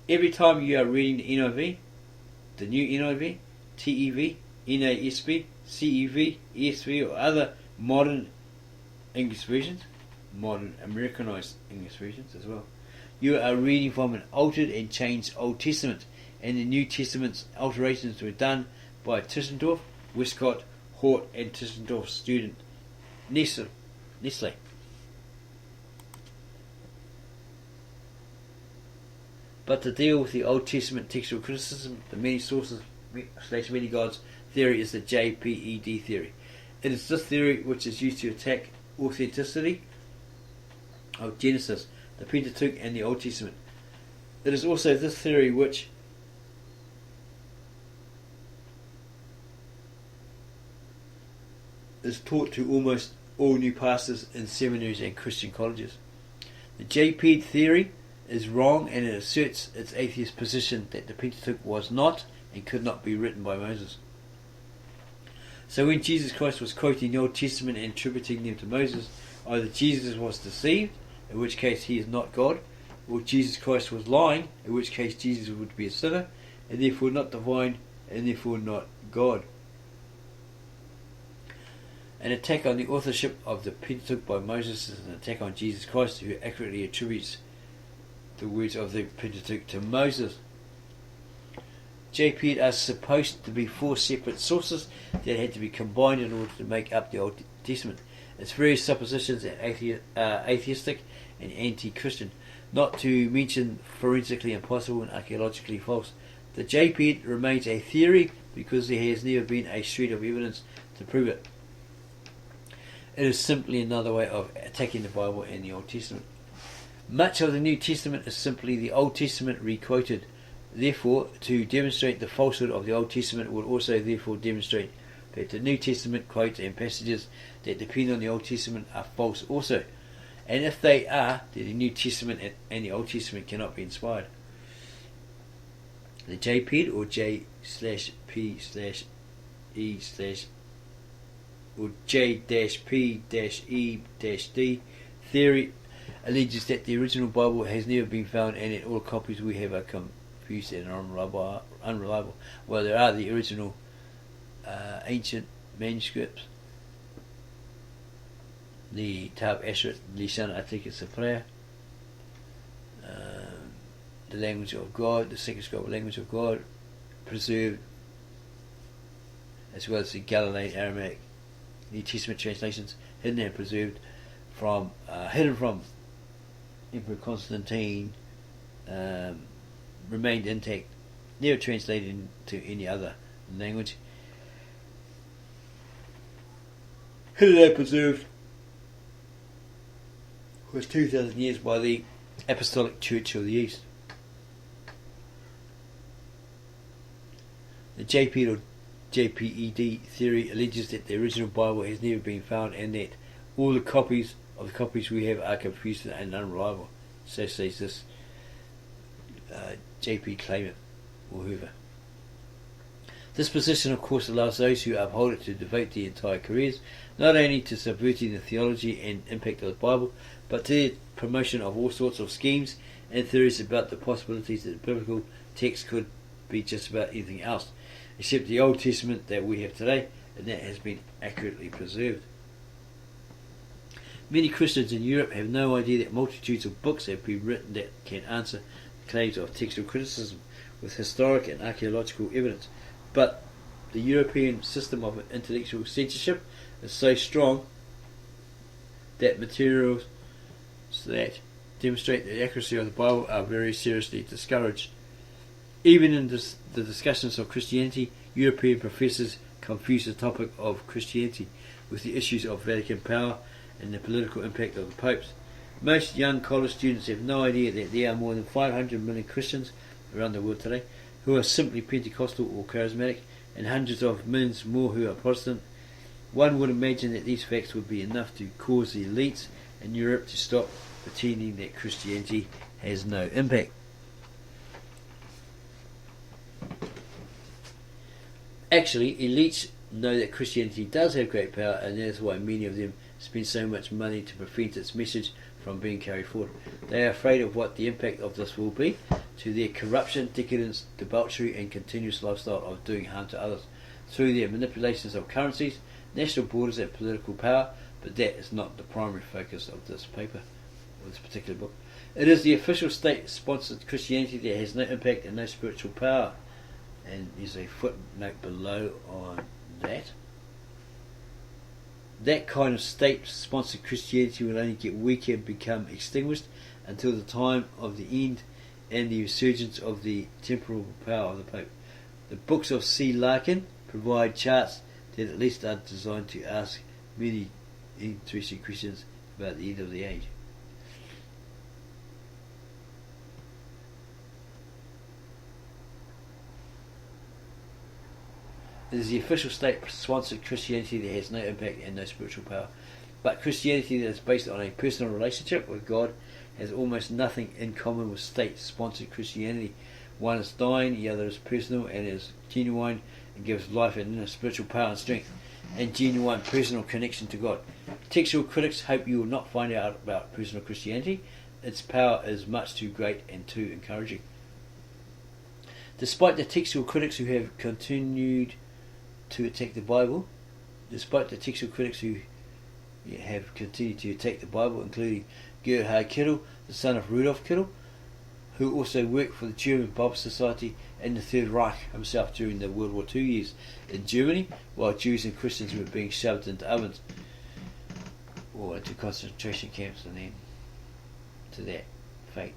Every time you are reading the NIV, the new NIV, TEV, NASB, CEV, ESV, or other modern English versions, modern Americanized English versions as well, you are reading from an altered and changed Old Testament, and the New Testament's alterations were done by Tischendorf, Westcott, Hort, and Tischendorf's student Nestle. But to deal with the Old Testament textual criticism, the many sources / many gods theory is the JPED theory. It is this theory which is used to attack authenticity of Genesis, the Pentateuch, and the Old Testament. It is also this theory which is taught to almost all new pastors in seminaries and Christian colleges. The JPED theory is wrong, and it asserts its atheist position that the Pentateuch was not and could not be written by Moses. So when Jesus Christ was quoting the Old Testament and attributing them to Moses, either Jesus was deceived, in which case he is not God, or Jesus Christ was lying, in which case Jesus would be a sinner, and therefore not divine, and therefore not God. An attack on the authorship of the Pentateuch by Moses is an attack on Jesus Christ, who accurately attributes the words of the Pentateuch to Moses. JPED are supposed to be 4 separate sources that had to be combined in order to make up the Old Testament. Its various suppositions are atheistic and anti-Christian, not to mention forensically impossible and archaeologically false. The JPED remains a theory because there has never been a shred of evidence to prove it. It is simply another way of attacking the Bible and the Old Testament. Much of the New Testament is simply the Old Testament re-quoted. Therefore, to demonstrate the falsehood of the Old Testament would also therefore demonstrate that the New Testament quotes and passages that depend on the Old Testament are false also. And if they are, then the New Testament and the Old Testament cannot be inspired. The JPED, or J/P/E/ or J-P-E-D theory alleges that the original Bible has never been found and that all copies we have are confused and unreliable. Well, there are the original ancient manuscripts, the Tab Ashret Lisan Atika Saprea, the language of God, the second scribal language of God, preserved, as well as the Galilean Aramaic New Testament translations, hidden and preserved from Emperor Constantine, remained intact, never translated into any other language. Hidden and preserved for 2,000 years by the Apostolic Church of the East. The JPED or JPED theory alleges that the original Bible has never been found and that all the copies we have are confused and unreliable. So says this JP claimant or whoever. This position, of course, allows those who uphold it to devote their entire careers not only to subverting the theology and impact of the Bible, but to the promotion of all sorts of schemes and theories about the possibilities that the biblical text could be just about anything else, except the Old Testament that we have today, and that has been accurately preserved. Many Christians in Europe have no idea that multitudes of books have been written that can answer the claims of textual criticism with historic and archaeological evidence, but the European system of intellectual censorship is so strong that materials that demonstrate the accuracy of the Bible are very seriously discouraged. Even in the discussions of Christianity, European professors confuse the topic of Christianity with the issues of Vatican power and the political impact of the popes. Most young college students have no idea that there are more than 500 million Christians around the world today who are simply Pentecostal or charismatic, and hundreds of millions more who are Protestant. One would imagine that these facts would be enough to cause the elites in Europe to stop pretending that Christianity has no impact. Actually, elites know that Christianity does have great power, and that is why many of them spend so much money to prevent its message from being carried forward. They are afraid of what the impact of this will be, to their corruption, decadence, debauchery and continuous lifestyle of doing harm to others through their manipulations of currencies, national borders and political power, but that is not the primary focus of this paper, or this particular book. It is the official state-sponsored Christianity that has no impact and no spiritual power. And there's a footnote below on that. That kind of state-sponsored Christianity will only get weaker and become extinguished until the time of the end and the resurgence of the temporal power of the Pope. The books of C. Larkin provide charts that at least are designed to ask many interested Christians about the end of the age. It is the official state-sponsored Christianity that has no impact and no spiritual power. But Christianity that is based on a personal relationship with God has almost nothing in common with state-sponsored Christianity. One is dying, the other is personal and is genuine and gives life and inner spiritual power and strength and genuine personal connection to God. Textual critics hope you will not find out about personal Christianity. Its power is much too great and too encouraging. Despite the textual critics who have continued to attack the Bible, including Gerhard Kittel, the son of Rudolf Kittel, who also worked for the German Bible Society and the Third Reich himself during the World War II years in Germany, while Jews and Christians were being shoved into ovens or into concentration camps and then to that fate.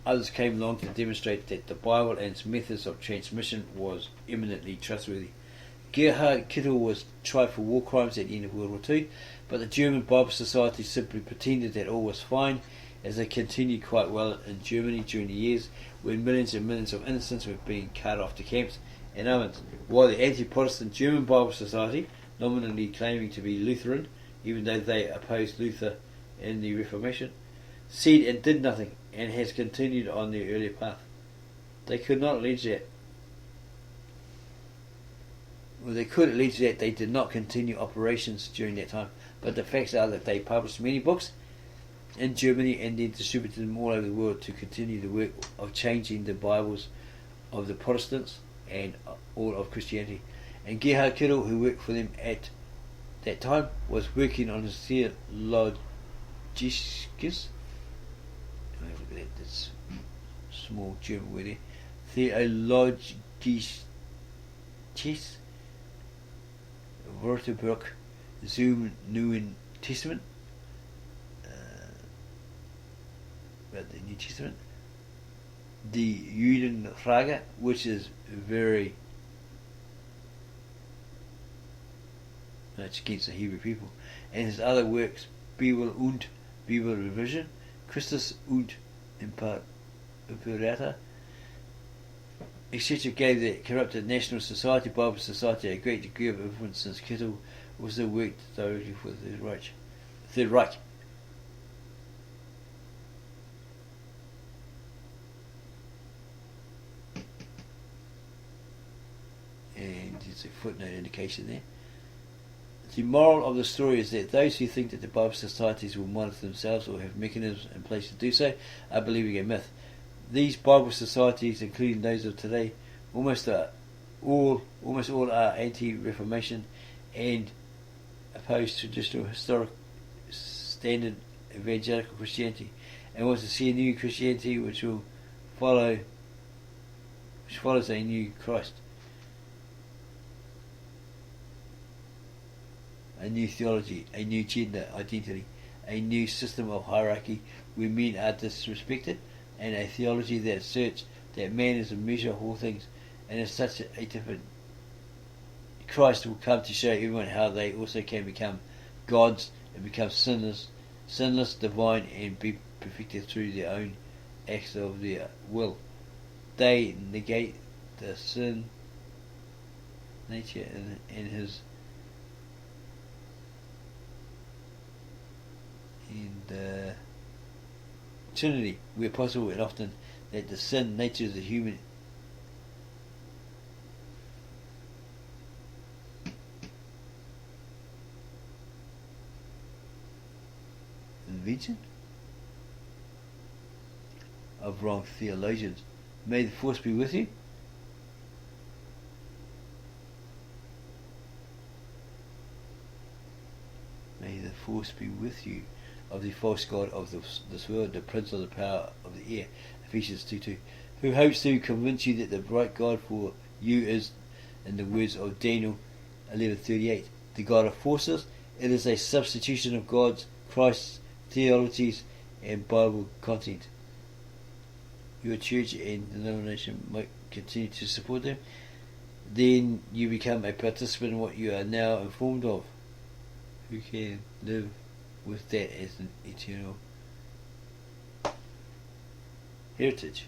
Others came along to demonstrate that the Bible and its methods of transmission was eminently trustworthy. Gerhard Kittel was tried for war crimes at the end of World War II, but the German Bible Society simply pretended that all was fine, as they continued quite well in Germany during the years when millions and millions of innocents were being carted off to camps and ovens, while the anti-Protestant German Bible Society, nominally claiming to be Lutheran, even though they opposed Luther and the Reformation, said and did nothing, and has continued on their earlier path. They could allege that they did not continue operations during that time, but the facts are that they published many books in Germany and then distributed them all over the world to continue the work of changing the Bibles of the Protestants and all of Christianity. And Gerhard Kittel, who worked for them at that time, was working on his theologisches, I have a look at that, that's small German word there, theologisches Wörterbuch zum Neuen Testament, about the New Testament, the Judenfrage, which is very much against the Hebrew people, and his other works, Bibel und Bibel Revision, Christus und impart, etc., gave the corrupted National Society, Bible Society, a great degree of influence, since Kittel also worked directly for the Third Reich. And there's a footnote indication there. The moral of the story is that those who think that the Bible Societies will monitor themselves or have mechanisms in place to do so are believing a myth. These Bible Societies, including those of today, almost all are anti-Reformation and oppose traditional historic standard evangelical Christianity, and want to see a new Christianity which follows a new Christ, a new theology, a new gender identity, a new system of hierarchy where men are disrespected, and a theology that asserts that man is a measure of all things, and as such a different Christ will come to show everyone how they also can become gods and become sinless, divine, and be perfected through their own acts of their will. They negate the sin nature in his Trinity, where possible, and often that the sin nature of the human invention of wrong theologians May the force be with you. May the force be with you, of the false god of this world, the prince of the power of the air, Ephesians 2:2, who hopes to convince you that the right God for you is, in the words of Daniel 11:38, the God of forces. It is a substitution of God's, Christ's, theologies and Bible content. Your church and denomination might continue to support them. Then you become a participant in what you are now informed of. Who can live with that as an eternal heritage?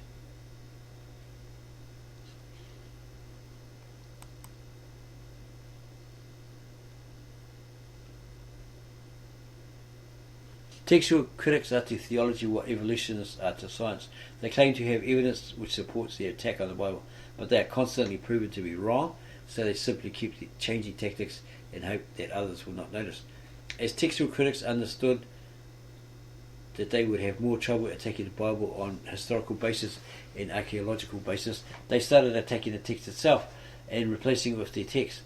Textual critics are to theology what evolutionists are to science. They claim to have evidence which supports their attack on the Bible, but they are constantly proven to be wrong, so they simply keep changing tactics and hope that others will not notice. As textual critics understood that they would have more trouble attacking the Bible on historical basis and archaeological basis, they started attacking the text itself and replacing it with their text,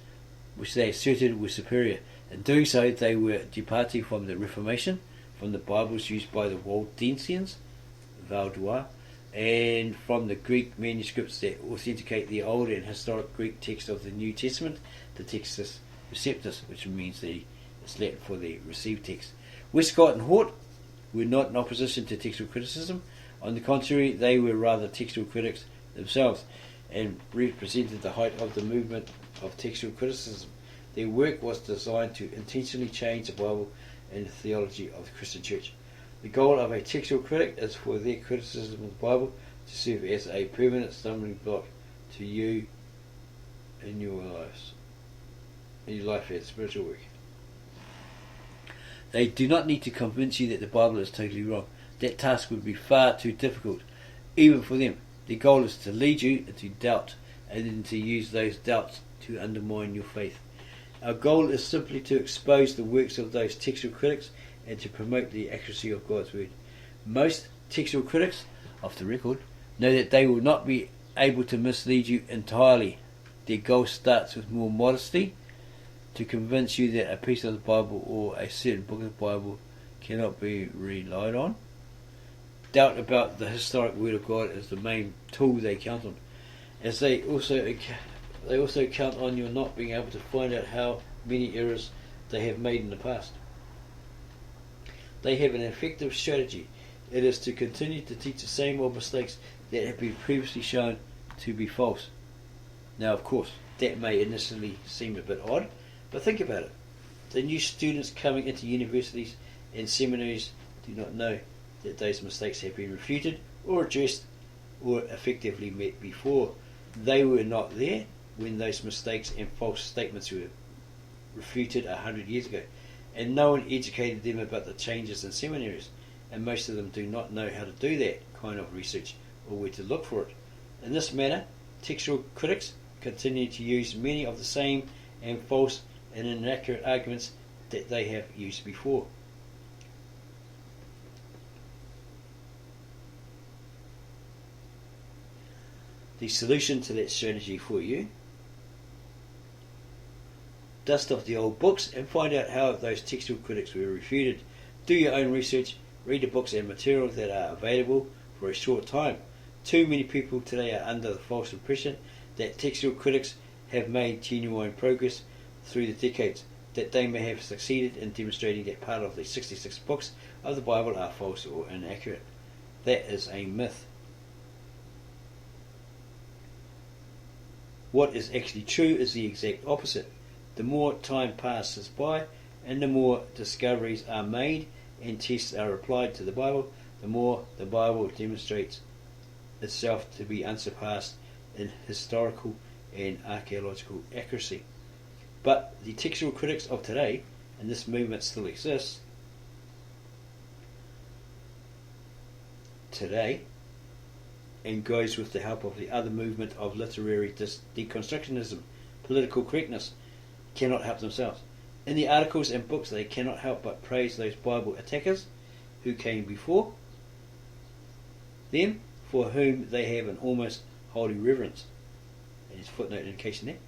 which they asserted was superior. In doing so, they were departing from the Reformation, from the Bibles used by the Waldensians, Valdua, and from the Greek manuscripts that authenticate the old and historic Greek text of the New Testament, the Textus Receptus, which means it's Latin for the received text. Westcott and Hort were not in opposition to textual criticism. On the contrary, they were rather textual critics themselves and represented the height of the movement of textual criticism. Their work was designed to intentionally change the Bible and the theology of the Christian Church. The goal of a textual critic is for their criticism of the Bible to serve as a permanent stumbling block to you in your life as spiritual work. They do not need to convince you that the Bible is totally wrong. That task would be far too difficult, even for them. Their goal is to lead you into doubt and then to use those doubts to undermine your faith. Our goal is simply to expose the works of those textual critics and to promote the accuracy of God's word. Most textual critics, off the record, know that they will not be able to mislead you entirely. Their goal starts with more modesty, to convince you that a piece of the Bible or a certain book of the Bible cannot be relied on. Doubt about the historic word of God is the main tool they count on, as they also count on your not being able to find out how many errors they have made in the past. They have an effective strategy. It is to continue to teach the same old mistakes that have been previously shown to be false. Now, of course, that may initially seem a bit odd, but think about it. The new students coming into universities and seminaries do not know that those mistakes have been refuted or addressed or effectively met before. They were not there when those mistakes and false statements were refuted 100 years ago, and no one educated them about the changes in seminaries, and most of them do not know how to do that kind of research or where to look for it. In this manner, textual critics continue to use many of the same and false and inaccurate arguments that they have used before. The solution to that strategy for you: dust off the old books and find out how those textual critics were refuted. Do your own research, read the books and materials that are available for a short time. Too many people today are under the false impression that textual critics have made genuine progress through the decades, that they may have succeeded in demonstrating that part of the 66 books of the Bible are false or inaccurate. That is a myth. What is actually true is the exact opposite. The more time passes by and the more discoveries are made and tests are applied to the Bible, the more the Bible demonstrates itself to be unsurpassed in historical and archaeological accuracy. But the textual critics of today, and this movement still exists today, and goes with the help of the other movement of literary deconstructionism, political correctness, cannot help themselves. In the articles and books they cannot help but praise those Bible attackers who came before them for whom they have an almost holy reverence. And his footnote indication there.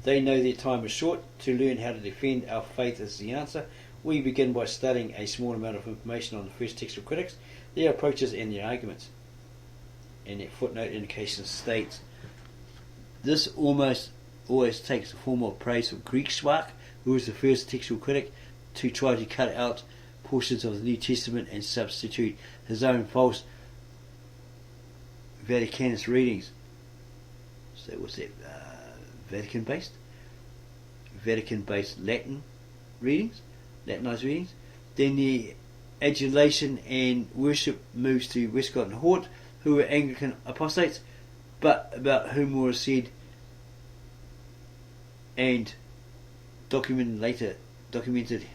They know their time is short. To learn how to defend our faith is the answer. We begin by studying a small amount of information on the first textual critics, their approaches and their arguments. And that footnote indication states, this almost always takes the form of praise of Greek Schwach, who was the first textual critic, to try to cut out portions of the New Testament and substitute his own false Vaticanist readings. So what's that? Vatican-based Latin readings, Latinized readings. Then the adulation and worship moves to Westcott and Hort, who were Anglican apostates, but about whom more is said and documented later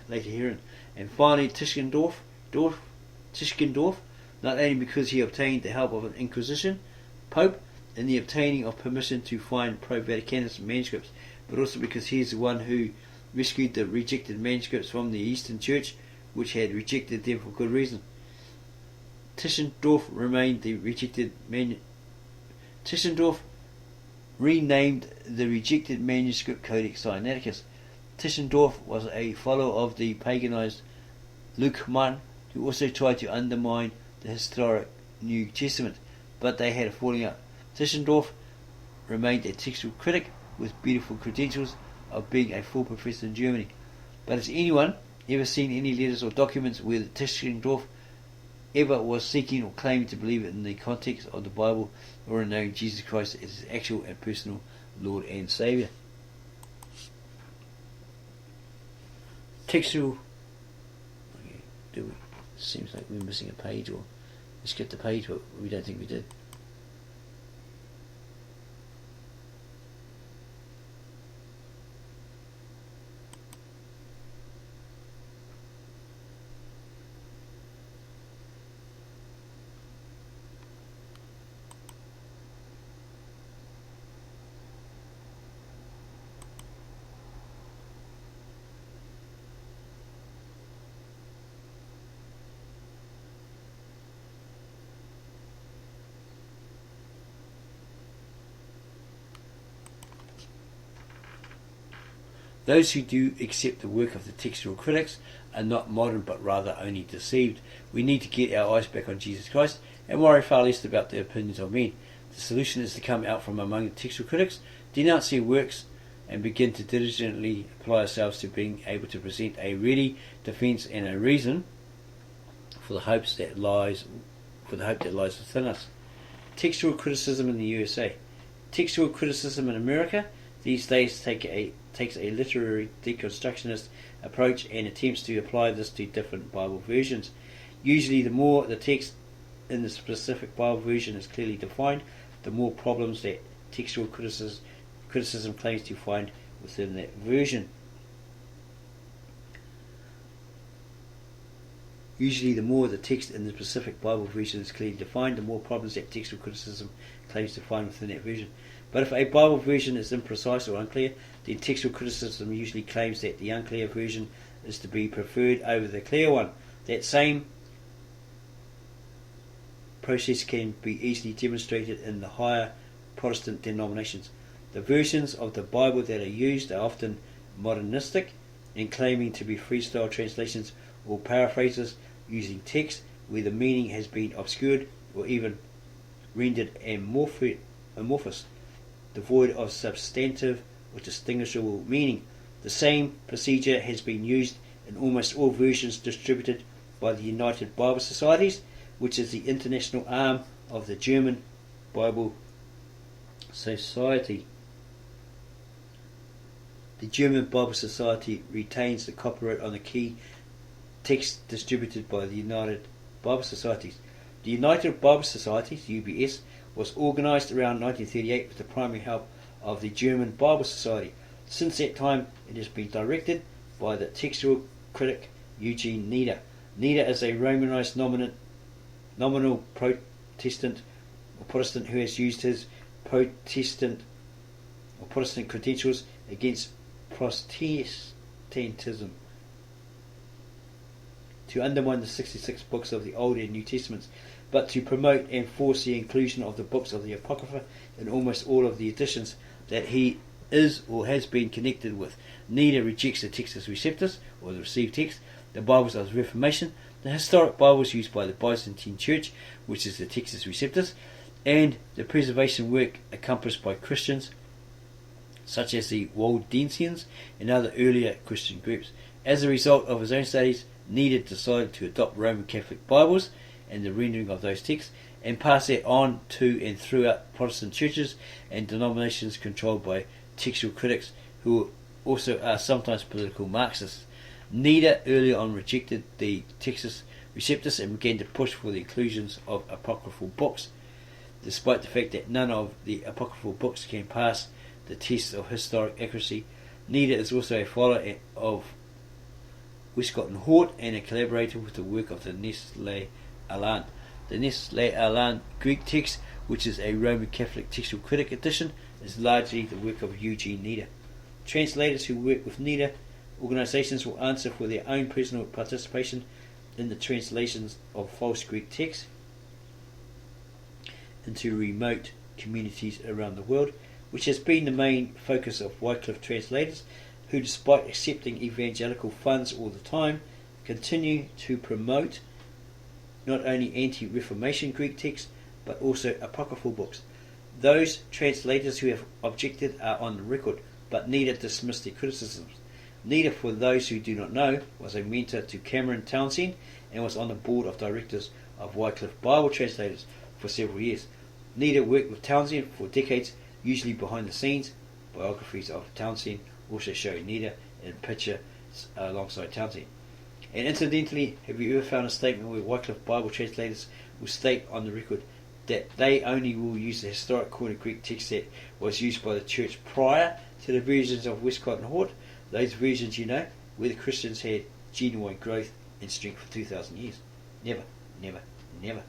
herein. And finally, Tischendorf, not only because he obtained the help of an Inquisition Pope in the obtaining of permission to find pro-Vaticanist manuscripts, but also because he is the one who rescued the rejected manuscripts from the Eastern Church, which had rejected them for good reason. Tischendorf renamed the rejected manuscript Codex Sinaiticus. Tischendorf was a follower of the paganized Lukeman, who also tried to undermine the historic New Testament, but they had a falling out. Tischendorf remained a textual critic with beautiful credentials of being a full professor in Germany. But has anyone ever seen any letters or documents where Tischendorf ever was seeking or claiming to believe in the context of the Bible or in knowing Jesus Christ as his actual and personal Lord and Saviour? Textual. Okay, seems like we're missing a page, or we skipped a page, but we don't think we did. Those who do accept the work of the textual critics are not modern but rather only deceived. We need to get our eyes back on Jesus Christ and worry far less about the opinions of men. The solution is to come out from among the textual critics, denounce their works, and begin to diligently apply ourselves to being able to present a ready defence and a reason for the hope that lies within us. Textual criticism in the USA. Textual criticism in America these days takes a literary deconstructionist approach and attempts to apply this to different Bible versions. Usually the more the text in the specific Bible version is clearly defined, the more problems that textual criticism claims to find within that version. Usually the more the text in the specific Bible version is clearly defined, the more problems that textual criticism claims to find within that version. But if a Bible version is imprecise or unclear, then textual criticism usually claims that the unclear version is to be preferred over the clear one. That same process can be easily demonstrated in the higher Protestant denominations. The versions of the Bible that are used are often modernistic and claiming to be freestyle translations or paraphrases using text where the meaning has been obscured or even rendered amorphous, devoid of substantive or distinguishable meaning. The same procedure has been used in almost all versions distributed by the United Bible Societies, which is the international arm of the German Bible Society. The German Bible Society retains the copyright on the key text distributed by the United Bible Societies. The United Bible Societies, UBS, was organised around 1938 with the primary help of the German Bible Society. Since that time, it has been directed by the textual critic Eugene Nieder. Nieder is a Romanized nominal Protestant who has used his Protestant credentials against Protestantism to undermine the 66 books of the Old and New Testaments. but to promote and force the inclusion of the books of the Apocrypha in almost all of the editions that he is or has been connected with. Neither rejects the Textus Receptus, or the received text, the Bibles of the Reformation, the historic Bibles used by the Byzantine Church, which is the Textus Receptus, and the preservation work accomplished by Christians such as the Waldensians and other earlier Christian groups. As a result of his own studies, Nida decided to adopt Roman Catholic Bibles and the rendering of those texts, and pass that on to and throughout Protestant churches and denominations controlled by textual critics who also are sometimes political Marxists. Nida early on rejected the Textus Receptus and began to push for the inclusions of apocryphal books, despite the fact that none of the apocryphal books can pass the test of historic accuracy. Nida is also a follower of Westcott and Hort and a collaborator with the work of the Nestle Aland. The Nestle Aland Greek text, which is a Roman Catholic textual critic edition, is largely the work of Eugene Nida. Translators who work with Nida organisations will answer for their own personal participation in the translations of false Greek texts into remote communities around the world, which has been the main focus of Wycliffe translators, who, despite accepting evangelical funds all the time, continue to promote not only anti-Reformation Greek texts but also apocryphal books. Those translators who have objected are on the record, but Nida dismissed their criticisms. Nida, for those who do not know, was a mentor to Cameron Townsend and was on the board of directors of Wycliffe Bible Translators for several years. Nida worked with Townsend for decades, usually behind the scenes. Biographies of Townsend also show Nida in picture alongside Townsend. And incidentally, have you ever found a statement where Wycliffe Bible Translators will state on the record that they only will use the historic Koine Greek text that was used by the church prior to the versions of Westcott and Hort? Those versions, where the Christians had genuine growth and strength for 2,000 years. Never, never, never.